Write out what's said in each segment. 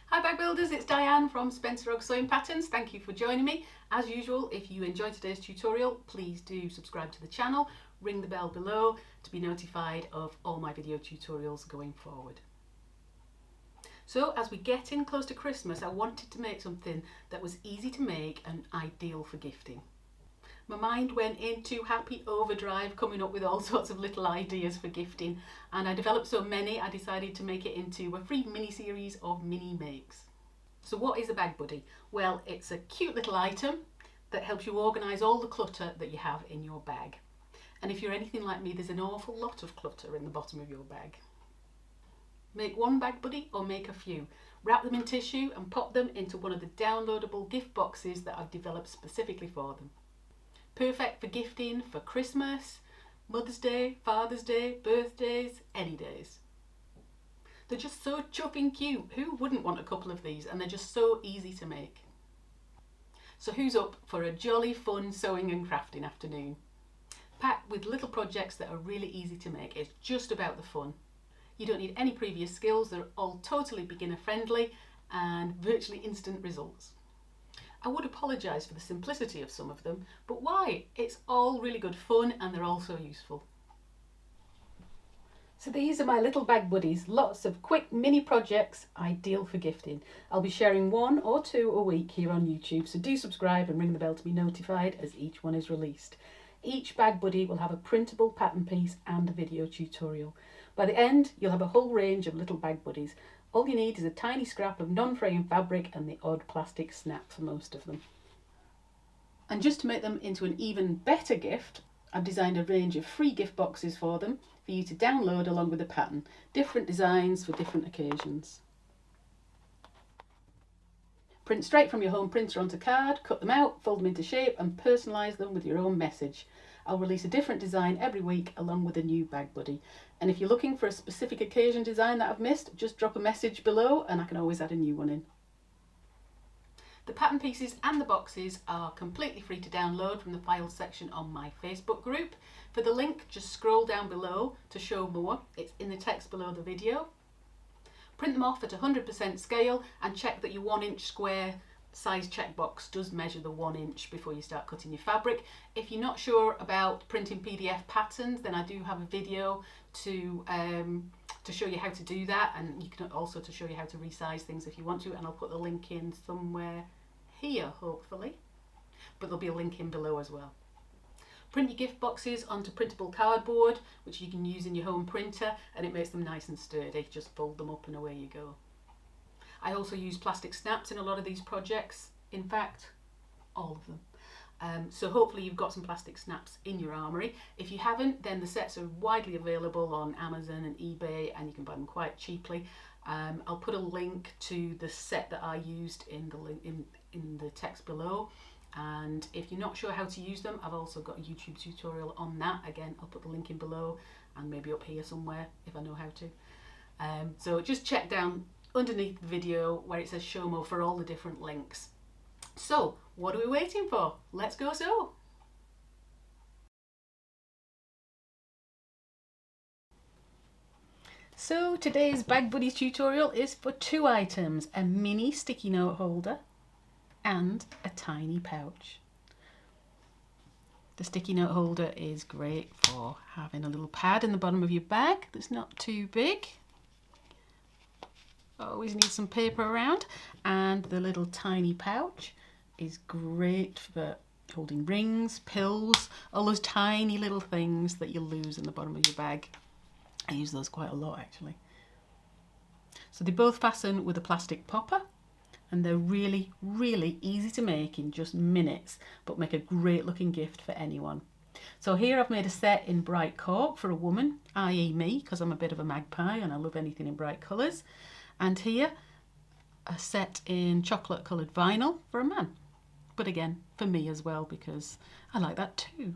Hi bag builders, it's Diane from Spencer Og Sewing Patterns. Thank you for joining me. As usual, if you enjoyed today's tutorial, please do subscribe to the channel, ring the bell below to be notified of all my video tutorials going forward. So as we get in close to Christmas, I wanted to make something that was easy to make and ideal for gifting. My mind went into happy overdrive, coming up with all sorts of little ideas for gifting, and I developed so many I decided to make it into a free mini series of mini makes. So what is a bag buddy? Well, it's a cute little item that helps you organise all the clutter that you have in your bag. And if you're anything like me, there's an awful lot of clutter in the bottom of your bag. Make one bag buddy or make a few. Wrap them in tissue and pop them into one of the downloadable gift boxes that I've developed specifically for them. Perfect for gifting for Christmas, Mother's Day, Father's Day, birthdays, any days. They're just so chuffing cute. Who wouldn't want a couple of these? And they're just so easy to make. So who's up for a jolly fun sewing and crafting afternoon? Packed with little projects that are really easy to make. It's just about the fun. You don't need any previous skills. They're all totally beginner friendly and virtually instant results. I would apologise for the simplicity of some of them, but why? It's all really good fun and they're all so useful. So these are my little bag buddies, lots of quick mini projects, ideal for gifting. I'll be sharing 1 or 2 a week here on YouTube, so do subscribe and ring the bell to be notified as each one is released. Each bag buddy will have a printable pattern piece and a video tutorial. By the end, you'll have a whole range of little bag buddies. All you need is a tiny scrap of non-fraying fabric and the odd plastic snap for most of them. And just to make them into an even better gift, I've designed a range of free gift boxes for them for you to download along with the pattern. Different designs for different occasions. Print straight from your home printer onto card, cut them out, fold them into shape and personalise them with your own message. I'll release a different design every week along with a new bag buddy. And if you're looking for a specific occasion design that I've missed, just drop a message below and I can always add a new one in. The pattern pieces and the boxes are completely free to download from the files section on my Facebook group. For the link, just scroll down below to show more. It's in the text below the video. Print them off at 100% scale and check that your 1-inch square size checkbox does measure the 1 inch before you start cutting your fabric. If you're not sure about printing PDF patterns, then I do have a video to show you how to do that, and you can also to show you how to resize things if you want to, and I'll put the link in somewhere here hopefully, but there'll be a link in below as well. Print your gift boxes onto printable cardboard, which you can use in your home printer, and it makes them nice and sturdy. Just fold them up and away you go. I also use plastic snaps in a lot of these projects, in fact all of them. So hopefully you've got some plastic snaps in your armoury. If you haven't, then the sets are widely available on Amazon and eBay and you can buy them quite cheaply. I'll put a link to the set that I used in the text below, and if you're not sure how to use them, I've also got a YouTube tutorial on that. Again, I'll put the link in below and maybe up here somewhere if I know how to. So just check down underneath the video where it says show more for all the different links. So what are we waiting for? Let's go sew! So today's bag buddies tutorial is for 2 items, a mini sticky note holder and a tiny pouch. The sticky note holder is great for having a little pad in the bottom of your bag that's not too big. Always need some paper around, and the little tiny pouch is great for holding rings, pills, all those tiny little things that you'll lose in the bottom of your bag. I use those quite a lot actually. So they both fasten with a plastic popper and they're really, really easy to make in just minutes, but make a great looking gift for anyone. So here I've made a set in bright cork for a woman, i.e. me, because I'm a bit of a magpie and I love anything in bright colours. And here, a set in chocolate coloured vinyl for a man. But again, for me as well, because I like that too.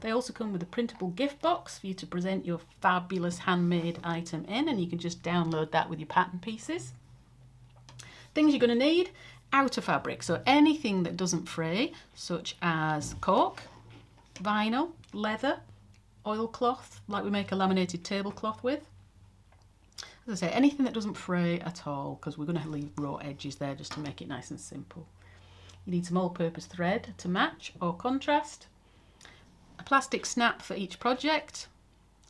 They also come with a printable gift box for you to present your fabulous handmade item in, and you can just download that with your pattern pieces. Things you're going to need: outer fabric, so anything that doesn't fray, such as cork, vinyl, leather, oilcloth, like we make a laminated tablecloth with. As I say, anything that doesn't fray at all, because we're going to leave raw edges there just to make it nice and simple. You need some all-purpose thread to match or contrast, a plastic snap for each project.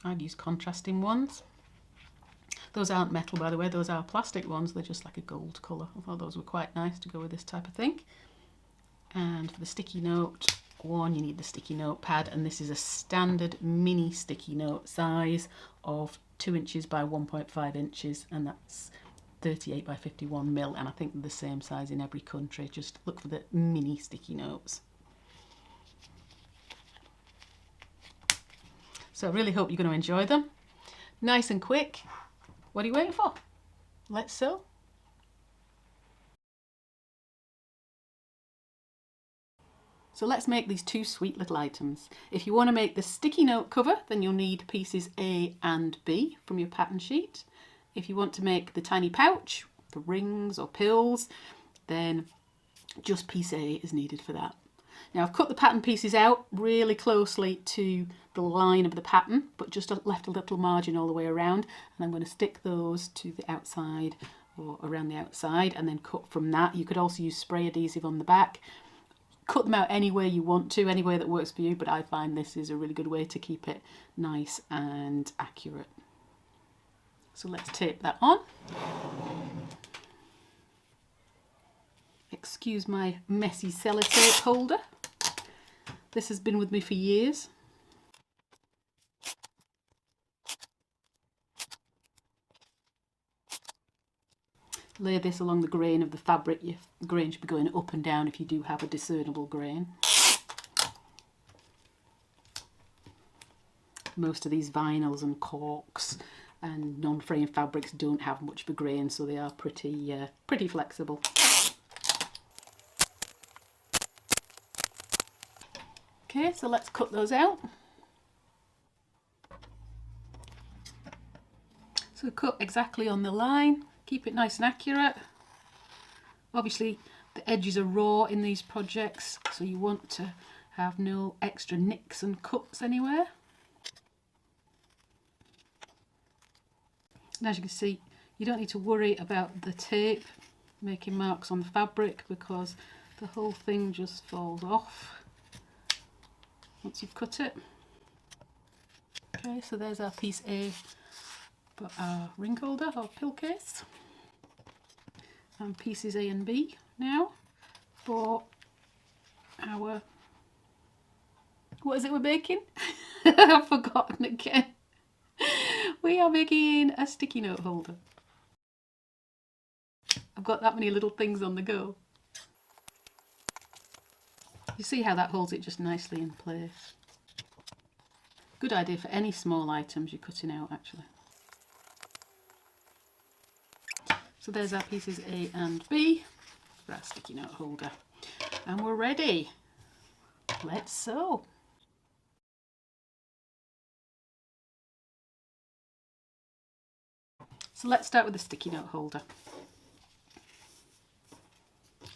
I'd use contrasting ones. Those aren't metal, by the way, those are plastic ones. They're just like a gold colour. I thought those were quite nice to go with this type of thing. And for the sticky note one, you need the sticky note pad, and this is a standard mini sticky note size of 2 inches by 1.5 inches, and that's 38 by 51 mil, and I think they're the same size in every country. Just look for the mini sticky notes. So I really hope you're going to enjoy them. Nice and quick. What are you waiting for? Let's sew. So let's make these two sweet little items. If you want to make the sticky note cover, then you'll need pieces A and B from your pattern sheet. If you want to make the tiny pouch for rings or pills, then just piece A is needed for that. Now I've cut the pattern pieces out really closely to the line of the pattern, but just left a little margin all the way around, and I'm going to stick those to the outside or around the outside and then cut from that. You could also use spray adhesive on the back. Cut them out any way you want to, any way that works for you, but I find this is a really good way to keep it nice and accurate. So let's tape that on. Excuse my messy sellotape holder. This has been with me for years. Lay this along the grain of the fabric. Your grain should be going up and down if you do have a discernible grain. Most of these vinyls and corks and non-frame fabrics don't have much of a grain, so they are pretty flexible. Okay, so let's cut those out. So cut exactly on the line. Keep it nice and accurate. Obviously the edges are raw in these projects, so you want to have no extra nicks and cuts anywhere. And as you can see, you don't need to worry about the tape making marks on the fabric, because the whole thing just falls off once you've cut it. Okay, so there's our piece A for our ring holder or pill case, and pieces A and B now for our, what is it we're making? I've forgotten again. We are making a sticky note holder. I've got that many little things on the go. You see how that holds it just nicely in place. Good idea for any small items you're cutting out, actually. So there's our pieces A and B for our sticky note holder. And we're ready. Let's sew. So let's start with the sticky note holder.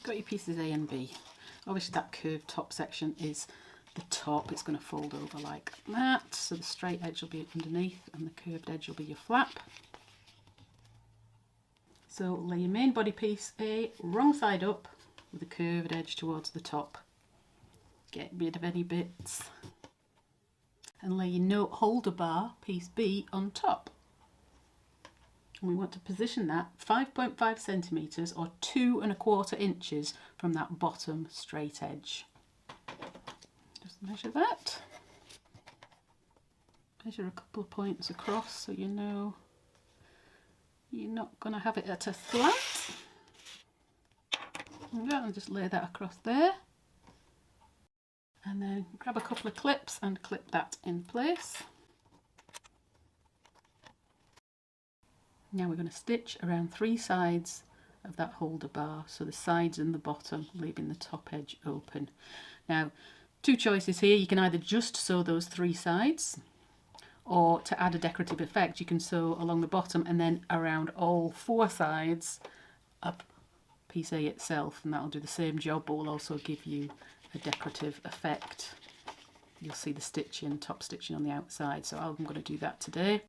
Got your pieces A and B. Obviously that curved top section is the top. It's going to fold over like that. So the straight edge will be underneath and the curved edge will be your flap. So lay your main body piece A wrong side up with a curved edge towards the top. Get rid of any bits. And lay your note holder bar, piece B, on top. And we want to position that 5.5 centimetres or 2 1/4 inches from that bottom straight edge. Just measure that. Measure a couple of points across so you know you're not going to have it at a slant. And just lay that across there. And then grab a couple of clips and clip that in place. Now we're going to stitch around 3 sides of that holder bar, so the sides and the bottom, leaving the top edge open. Now, 2 choices here. You can either just sew those 3 sides, or to add a decorative effect you can sew along the bottom and then around all 4 sides up piece A itself, and that'll do the same job but will also give you a decorative effect. You'll see the stitching, top stitching on the outside, so I'm going to do that today.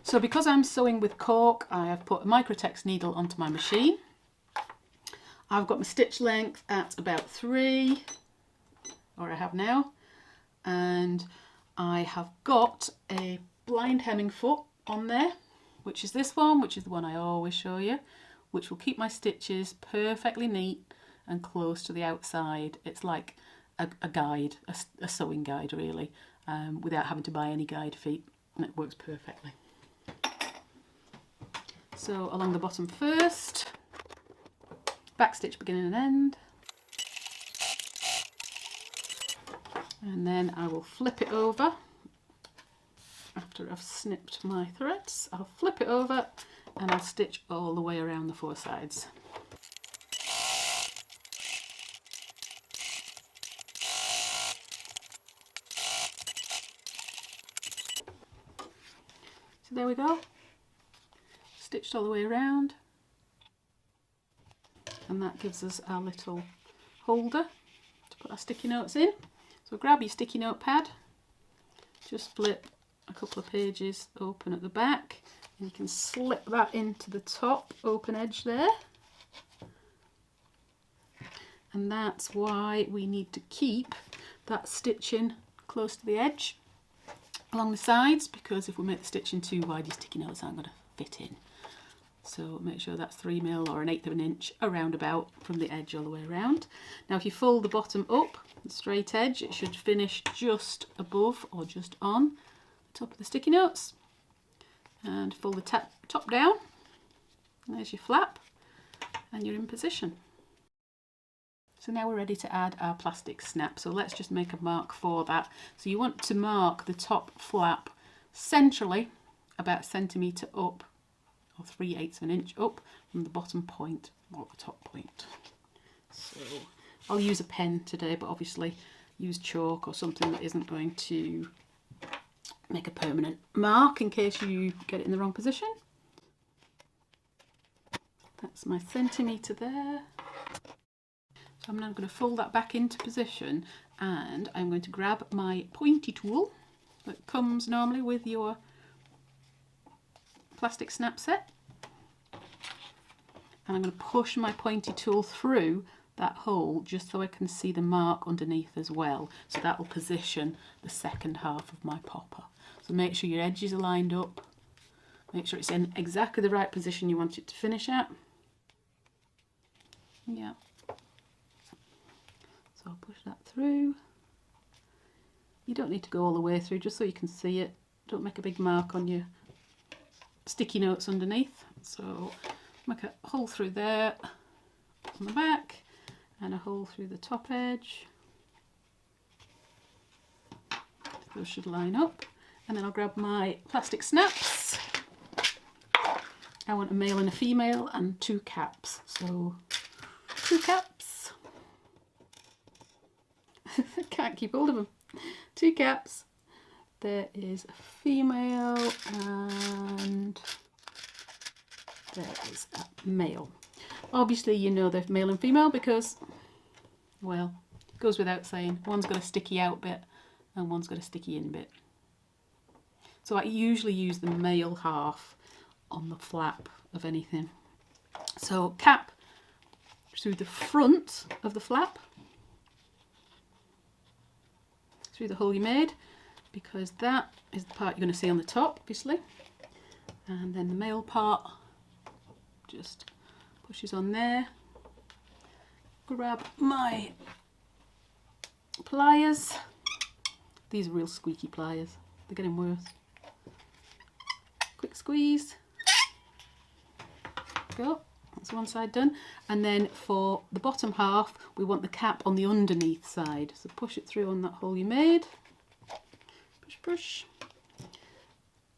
So because I'm sewing with cork, I have put a Microtex needle onto my machine. I've got my stitch length at about 3, or I have now, and I have got a blind hemming foot on there, which is this one, which is the one I always show you, which will keep my stitches perfectly neat and close to the outside. It's like a guide, a sewing guide really, without having to buy any guide feet, and it works perfectly. So along the bottom first, back stitch beginning and end, and then I will flip it over. After I've snipped my threads, I'll flip it over and I'll stitch all the way around the 4 sides. So there we go, stitched all the way around, and that gives us our little holder to put our sticky notes in. So grab your sticky note pad, just flip a couple of pages open at the back, and you can slip that into the top open edge there. And that's why we need to keep that stitching close to the edge along the sides, because if we make the stitching too wide, your sticky notes aren't going to fit in. So make sure that's 3mm or 1/8 of an inch around about from the edge all the way around. Now if you fold the bottom up, the straight edge, it should finish just above or just on the top of the sticky notes. And fold the top down, there's your flap, and you're in position. So now we're ready to add our plastic snap. So let's just make a mark for that. So you want to mark the top flap centrally about 1 centimetre up, or 3/8 of an inch up from the bottom point or the top point. So I'll use a pen today, but obviously use chalk or something that isn't going to make a permanent mark in case you get it in the wrong position. That's my centimetre there. So I'm now going to fold that back into position, and I'm going to grab my pointy tool that comes normally with your plastic snap set, and I'm going to push my pointy tool through that hole just so I can see the mark underneath as well. So that will position the second half of my popper. So make sure your edges are lined up, make sure it's in exactly the right position you want it to finish at. Yeah. So I'll push that through. You don't need to go all the way through, just so you can see it. Don't make a big mark on your sticky notes underneath. So make a hole through there on the back and a hole through the top edge. Those should line up. And then I'll grab my plastic snaps. I want a male and a female and 2 caps. So 2 caps. Can't keep hold of them. 2 caps. There is a female and there is a male. Obviously you know they're male and female because, well, it goes without saying, one's got a sticky out bit and one's got a sticky in bit. So I usually use the male half on the flap of anything. So cap through the front of the flap, through the hole you made, because that is the part you're going to see on the top, obviously. And then the male part just pushes on there. Grab my pliers. These are real squeaky pliers. They're getting worse. Quick squeeze. Go. That's one side done. And then for the bottom half, we want the cap on the underneath side. So push it through on that hole you made. Push, push.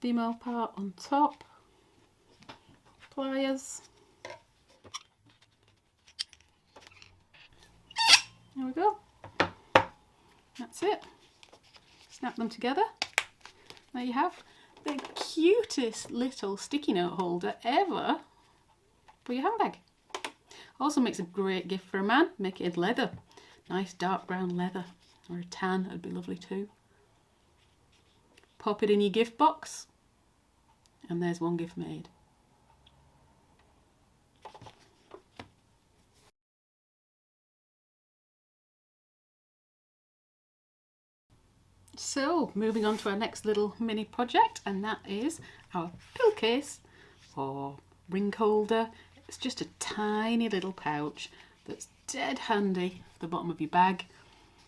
Female part on top. Pliers. There we go. That's it. Snap them together. There you have the cutest little sticky note holder ever for your handbag. Also makes a great gift for a man. Make it in leather. Nice dark brown leather. Or a tan, that'd be lovely too. Pop it in your gift box And there's one gift made. So moving on to our next little mini project, and that is our pillowcase or ring holder. It's just a tiny little pouch that's dead handy at the bottom of your bag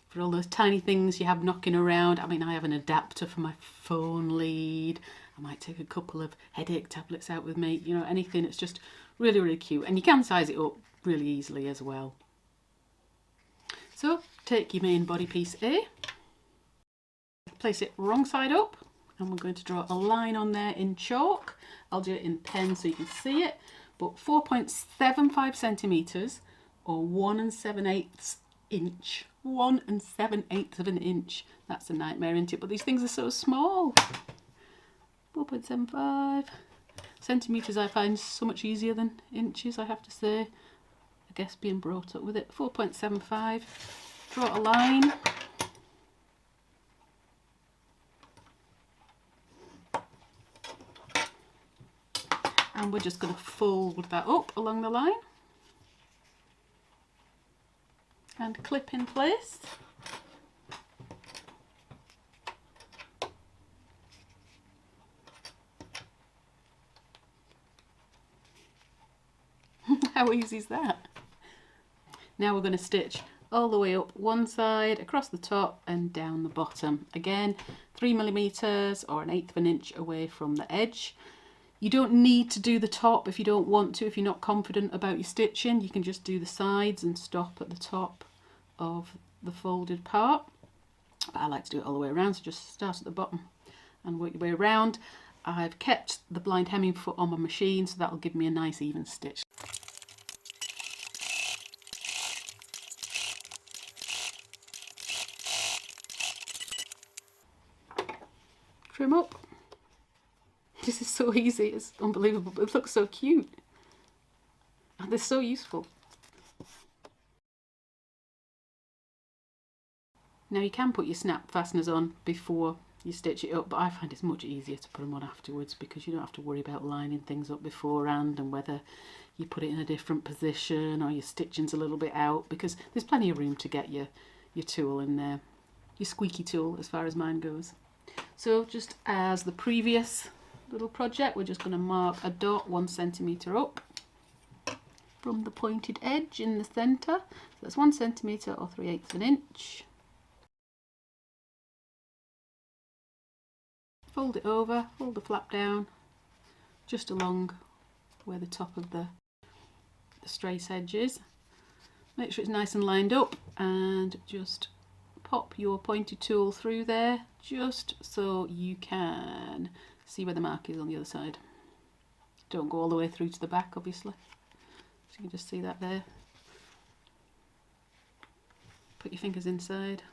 for all those tiny things you have knocking around. I mean, I have an adapter for my phone lead. I might take a couple of headache tablets out with me, you know, anything. It's just really, really cute, and you can size it up really easily as well. So take your main body piece A, place it wrong side up, and we're going to draw a line on there in chalk. I'll do it in pen so you can see it, but 4.75 centimetres or 1 7/8 inch. 1 7/8 of an inch. That's a nightmare, isn't it? But these things are so small. 4.75 centimetres I find so much easier than inches, I have to say. I guess being brought up with it. 4.75. Draw a line. And we're just going to fold that up along the line and clip in place. How easy is that? Now we're going to stitch all the way up one side, across the top and down the bottom. Again, 3mm or 1/8 of an inch away from the edge. You don't need to do the top if you don't want to. If you're not confident about your stitching, you can just do the sides and stop at the top of the folded part. But I like to do it all the way around, so just start at the bottom and work your way around. I've kept the blind hemming foot on my machine, so that'll give me a nice even stitch. Trim up. This is so easy, it's unbelievable, but it looks so cute. And they're so useful. Now you can put your snap fasteners on before you stitch it up, but I find it's much easier to put them on afterwards because you don't have to worry about lining things up beforehand and whether you put it in a different position or your stitching's a little bit out, because there's plenty of room to get your tool in there, your squeaky tool as far as mine goes. So just as the previous little project, we're just going to mark a dot 1 centimetre up from the pointed edge in the centre. So that's 1 centimetre or 3/8 of an inch. Fold it over, fold the flap down just along where the top of the strace edge is. Make sure it's nice and lined up, and just pop your pointed tool through there just so you can see where the mark is on the other side. Don't go all the way through to the back, obviously. So you can just see that there. Put your fingers inside.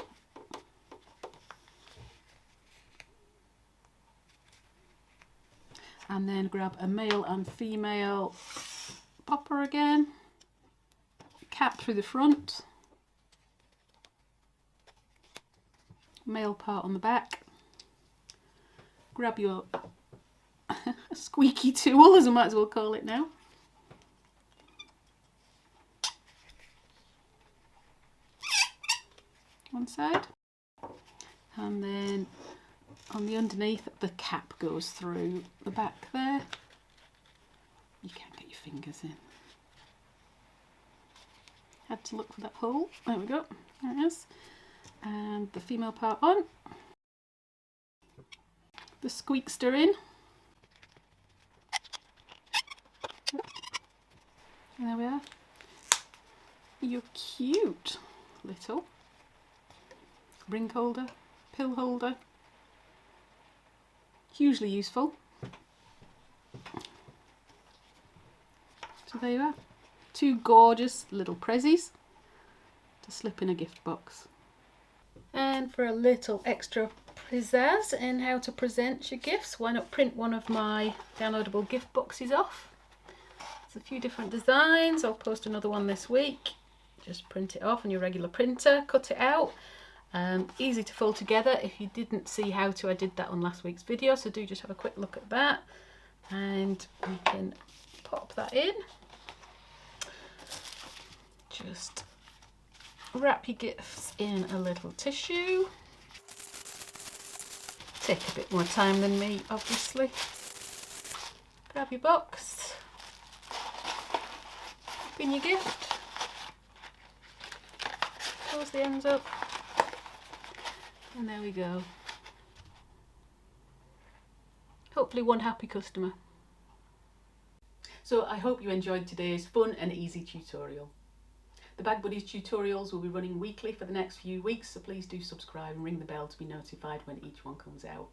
And then grab a male and female popper again. Cap through the front. Male part on the back. Grab your squeaky tool, as I might as well call it now. One side. And then on the underneath, the cap goes through the back there. You can't get your fingers in. Had to look for that hole. There we go. There it is. And the female part on. The squeakster in. And there we are. Your cute little ring holder, pill holder. Hugely useful. So there you are. 2 gorgeous little prezzies to slip in a gift box. And for a little extra pizzazz in how to present your gifts, why not print one of my downloadable gift boxes off? There's a few different designs. I'll post another one this week. Just print it off on your regular printer, cut it out. Easy to fold together. If you didn't see how to, I did that on last week's video, so do just have a quick look at that. and we can pop that in. Just wrap your gifts in a little tissue. Take a bit more time than me, obviously. Grab your box, pop in your gift, close the ends up, and there we go. Hopefully one happy customer. So I hope you enjoyed today's fun and easy tutorial. The Bag Buddies tutorials will be running weekly for the next few weeks, so please do subscribe and ring the bell to be notified when each one comes out.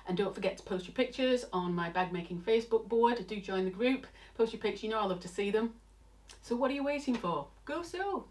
And don't forget to post your pictures on my bag making Facebook board. Do join the group, post your pictures, you know I love to see them. So what are you waiting for? Go sew!